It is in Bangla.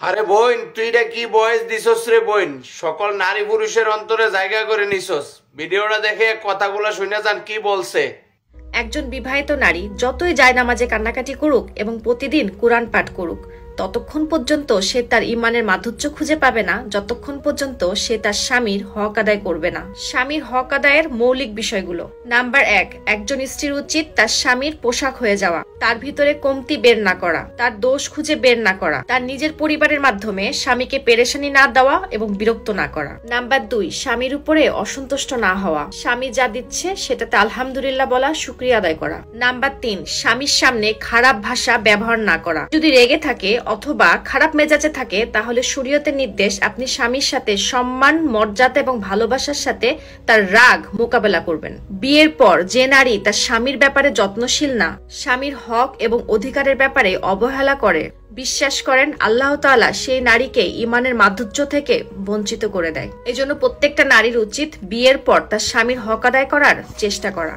আরে বোন, তুই এটা কি বয়স দিছস রে বোন? সকল নারী পুরুষের অন্তরে জায়গা করে নিছস। ভিডিওটা দেখে কথাগুলো শুনে যান কি বলছে। একজন বিবাহিত নারী যতই জায়নামাজে কান্নাকাটি করুক এবং প্রতিদিন কুরআন পাঠ করুক, ততক্ষণ পর্যন্ত সে তার ইমানের মাধুর্য খুঁজে পাবে না যতক্ষণ পর্যন্ত সে তার স্বামীর হক আদায় করবে না। স্বামীর হক আদায়ের মৌলিক বিষয়গুলো। নাম্বার 1, একজন স্ত্রীর উচিত তার স্বামীর পোশাক হয়ে যাওয়া, তার ভিতরে কমতি বের না করা, তার দোষ খুঁজে বের না করা, তার নিজের পরিবারের মাধ্যমে স্বামীকে পেরেশানি না দেওয়া এবং বিরক্ত না করা। নাম্বার 2, স্বামীর উপরে অসন্তুষ্ট না হওয়া, স্বামী যা দিচ্ছে সেটাতে আলহামদুলিল্লাহ বলা, শুকরিয়া আদায় করা। নাম্বার 3, স্বামীর সামনে খারাপ ভাষা ব্যবহার না করা। যদি রেগে থাকে অথবা খারাপ মেজাজে থাকে তাহলে শরীয়তের নির্দেশ আপনি স্বামীর সাথে সম্মান, মর্যাদা এবং ভালোবাসার সাথে তার রাগ মোকাবেলা করবেন। বিয়ের পর যে নারী তার স্বামীর ব্যাপারে যত্নশীল না, স্বামীর হক এবং অধিকারের ব্যাপারে অবহেলা করে, বিশ্বাস করেন আল্লাহ তাআলা সেই নারীকে ইমানের মাধুর্য থেকে বঞ্চিত করে দেয়। এজন্য প্রত্যেকটা নারীর উচিত বিয়ের পর তার স্বামীর হক আদায় করার চেষ্টা করা।